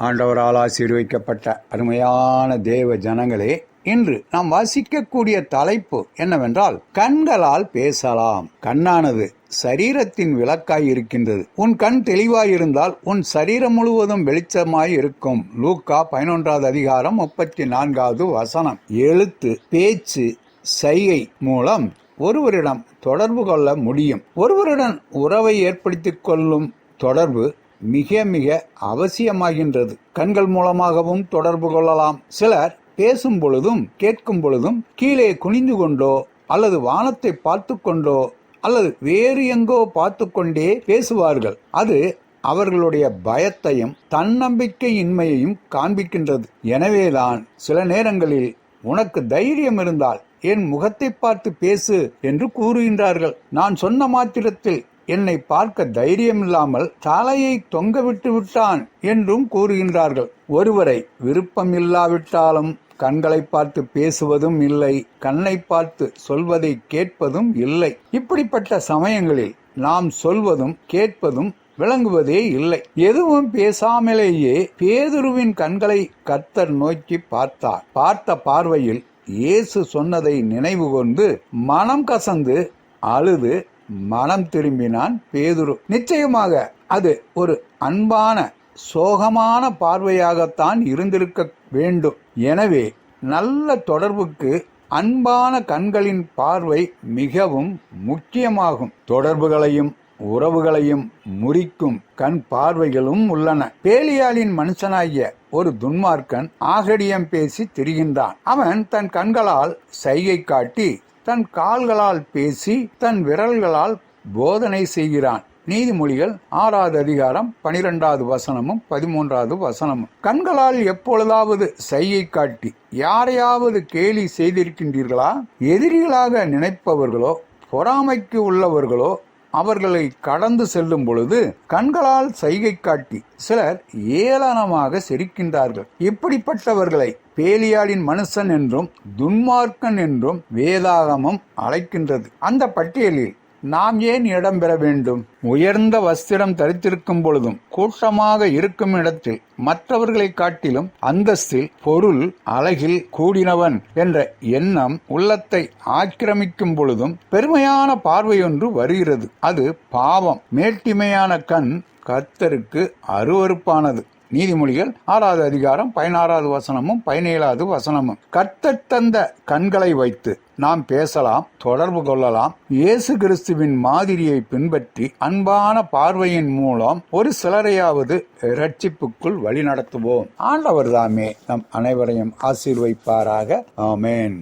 ஆண்டவரால் ஆசீர்வதிக்கப்பட்ட அருமையான தேவ ஜனங்களே, இன்று நாம் வாசிக்கக்கூடிய தலைப்பு என்னவென்றால், கண்களால் பேசலாம். கண்ணானது சரீரத்தின் விளக்காய் இருக்கின்றது. உன் கண் தெளிவாயிருந்தால் உன் சரீரம் முழுவதும் வெளிச்சமாய் இருக்கும். லூக்கா 11வது அதிகாரம் 34வது வசனம். எழுத்து, பேச்சு, சைகை மூலம் ஒருவரிடம் தொடர்பு கொள்ள முடியும். ஒருவருடன் உறவை ஏற்படுத்திக் கொள்ளும் தொடர்பு மிக மிக அவசியமாகின்றது. கண்கள் மூலமாகவும் தொடர்பு கொள்ளலாம். சிலர் பேசும் பொழுதும் கேட்கும் பொழுதும் கீழே குனிந்து கொண்டோ அல்லது வானத்தை பார்த்து கொண்டோ அல்லது வேறு எங்கோ பார்த்து கொண்டே பேசுவார்கள். அது அவர்களுடைய பயத்தையும் தன்னம்பிக்கையின்மையையும் காண்பிக்கின்றது. எனவேதான் சில நேரங்களில் உனக்கு தைரியம் இருந்தால் என் முகத்தை பார்த்து பேசு என்று கூறுகின்றார்கள். நான் சொன்ன மாத்திரத்தில் என்னை பார்க்க தைரியம் இல்லாமல் தலையை தொங்கவிட்டு விட்டான் என்றும் கூறுகின்றார்கள். ஒருவரை விருப்பம் இல்லாவிட்டாலும் கண்களை பார்த்து பேசுவதும் இல்லை, கண்ணை பார்த்து சொல்வதை கேட்பதும் இல்லை. இப்படிப்பட்ட சமயங்களில் நாம் சொல்வதும் கேட்பதும் விளங்குவதே இல்லை. எதுவும் பேசாமலேயே பேதுருவின் கண்களை கர்த்தர் நோக்கி பார்த்தார். பார்த்த பார்வையில் இயேசு சொன்னதை நினைவு கொண்டு மனம் கசந்து அழுது மனம் திரும்பினான் பேதுரு. நிச்சயமாக அது ஒரு அன்பான சோகமான பார்வையாகத்தான் இருந்திருக்க வேண்டும். எனவே நல்ல தொடர்புக்கு அன்பான கண்களின் பார்வை மிகவும் முக்கியமாகும். தொடர்புகளையும் உறவுகளையும் முறிக்கும் கண் பார்வைகளும் உள்ளன. பேலியாளின் மனுஷனாகிய ஒரு துன்மார்க்கன் ஆகடியம் பேசி திரிகின்றான். அவன் தன் கண்களால் சைகை காட்டி, தன் கால்களால் பேசி, தன் விரல்களால் போதனை செய்கிறான். நீதிமொழிகள் 6வது அதிகாரம் 12வது வசனமும் 13வது வசனமும். கண்களால் எப்பொழுதாவது சைகை காட்டி யாரையாவது கேலி செய்திருக்கின்றீர்களா? எதிரிகளாக நினைப்பவர்களோ பொறாமைக்கு உள்ளவர்களோ அவர்களை கடந்து செல்லும் பொழுது கண்களால் சைகை காட்டி சிலர் ஏளனமாக சிரிக்கின்றார்கள். இப்படிப்பட்டவர்களை பேலியாளின் மனுஷன் என்றும் துன்மார்க்கன் என்றும் வேதாகமம் அழைக்கின்றது. அந்த பட்டியலில் நாம் ஏன் இடம் பெற வேண்டும்? உயர்ந்த வஸ்திரம் தரித்திருக்கும் பொழுதும் கூட்டமாக இருக்கும் இடத்தில் மற்றவர்களை காட்டிலும் அந்தஸ்தில், பொருள், அழகில் கூடினவன் என்ற எண்ணம் உள்ளத்தை ஆக்கிரமிக்கும் பொழுதும் பெருமையான பார்வையொன்று வருகிறது. அது பாவம். மேட்டிமையான கண் கர்த்தருக்கு அருவருப்பானது. நீதிமொழிகள் 6வது அதிகாரம் 16வது வசனமும் 17வது வசனமும். கர்த்தர் தந்த கண்களை வைத்து நாம் பேசலாம், தொடர்பு கொள்ளலாம். இயேசு கிறிஸ்துவின் மாதிரியை பின்பற்றி அன்பான பார்வையின் மூலம் ஒரு சிலரையாவது இரட்சிப்புக்குள் வழி நடத்துவோம். ஆண்டவர் தாமே நம் அனைவரையும் ஆசீர்வதிப்பாராக. ஆமென்.